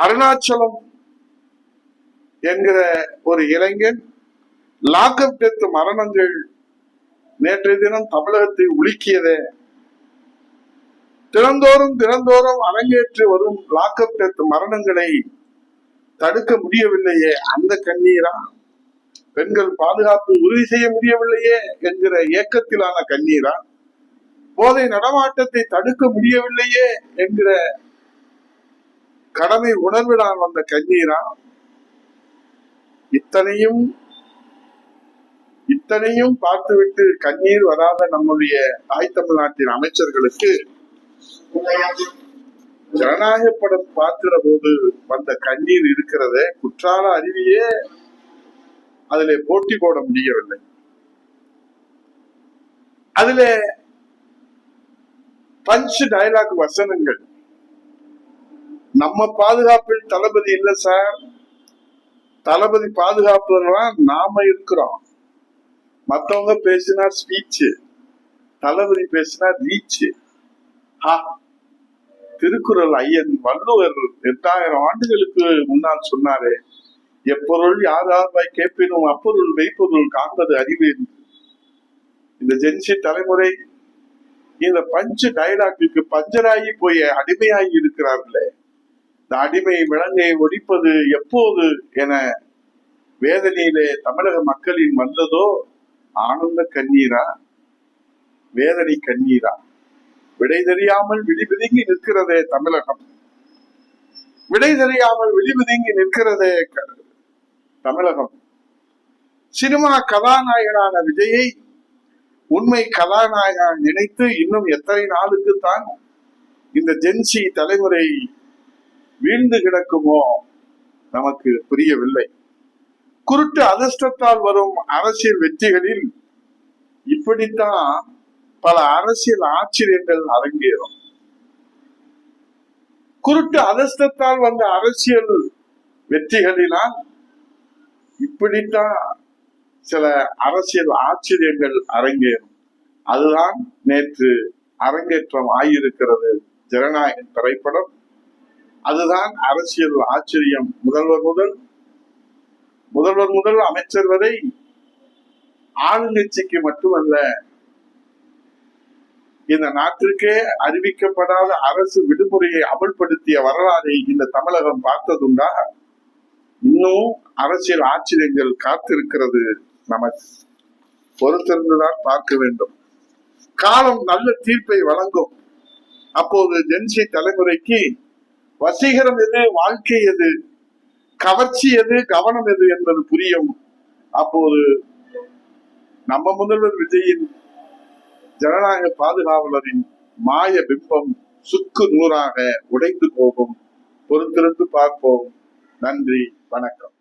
அருணாச்சலம் என்கிற ஒரு இளைஞன் லாக்அப் டெத் மரணங்கள் நேற்றைய தினம் தமிழகத்தை உலுக்கியதே. தினந்தோறும் அரங்கேற்றி வரும் லாக்அப் டெத் மரணங்களை தடுக்க முடியவில்லையே, அந்த கண்ணீரா? பெண்கள் பாதுகாப்பு உறுதி செய்ய முடியவில்லையே என்கிற ஏக்கத்திலான கண்ணீரா? போதை நடமாட்டத்தை தடுக்க முடியவில்லையே என்கிற கடமை உணர்வினால் வந்த கண்ணீரா? இத்தனையும் பார்த்துவிட்டு கண்ணீர் வராத நம்முடைய தாய் தமிழ்நாட்டின் அமைச்சர்களுக்கு ஜனநாயக படம் பார்க்கிற போது வந்த கண்ணீர் இருக்கிறதே, குற்றால அருவியே அதிலே போட்டி போட முடியவில்லை. அதிலே பஞ்ச் டயலாக் வசனங்கள், நம்ம பாதுகாப்பில் தளபதி இல்ல சார், தளபதி பாதுகாப்புலாம் நாம இருக்கிறோம். மற்றவங்க பேசினா ஸ்பீச், தளபதி பேசினா ரீச். திருக்குறள் ஐயன் வள்ளுவர் 8000 ஆண்டுகளுக்கு முன்னால் சொன்னாரே, எப்பொருள் யாராவாய் கேட்பினும் அப்பொருள் மெய்ப்பொருள் காண்பது அறிவு. இந்த ஜென்சி தலைமுறை இந்த பஞ்சு டயலாக்கு பஞ்சராகி போய் அடிமையாகி இருக்கிறார்களே, இந்த அடிமை விலங்கை ஒழிப்பது எப்போது என வேதனையிலே தமிழக மக்களின் வந்ததோ ஆனந்த கண்ணீரா, வேதனை கண்ணீரா? விடை தெரியாமல் விழிபிதுங்கி நிற்கிறதே தமிழகம், விடை தெரியாமல் விழிபிதுங்கி நிற்கிறதே தமிழகம். சினிமா கதாநாயகனான விஜயை உண்மை கதாநாயகன் நினைத்து இன்னும் எத்தனை நாளுக்கு தான் இந்த ஜென்சி தலைமுறை வீழ்ந்து கிடக்குமோ நமக்கு புரியவில்லை. குருட்டு அதிர்ஷ்டத்தால் வரும் அரசியல் வெற்றிகளில் இப்படித்தான் பல அரசியல் ஆச்சரியங்கள் அரங்கேறும். குருட்டு அதிர்ஷ்டத்தால் வந்த அரசியல் வெற்றிகளினால் இப்படித்தான் சில அரசியல் ஆச்சரியங்கள் அரங்கேறும். அதுதான் நேற்று அரங்கேற்றம் ஆகியிருக்கிறது ஜனநாயகன் திரைப்படம். அதுதான் அரசியல் ஆச்சரியம். முதல்வர் முதல் அமைச்சர் வரை ஆளுங்கட்சிக்கு மட்டுமல்ல, இந்த நாட்டிற்கே அறிவிக்கப்படாத அரசு விடுமுறையை அமல்படுத்திய வரலாறை இந்த தமிழகம் பார்த்ததுண்டா? இன்னும் அரசியல் ஆச்சரியங்கள் காத்திருக்கிறது. நமக்கு பொறுத்திருந்துதான் பார்க்க வேண்டும். காலம் நல்ல தீர்ப்பை வழங்கும். அப்போது ஜென்சி தலைமுறைக்கு வசீகரம் எது, வாழ்க்கை எது, கவர்ச்சி எது, கவனம் எது என்பது புரியும். அப்போது நம்ம முதல்வர் விஜயின் ஜனநாயக பாதுகாவலரின் மாய பிம்பம் சுக்கு நூறாக உடைந்து போகும். பொறுத்திருந்து பார்ப்போம். நன்றி, வணக்கம்.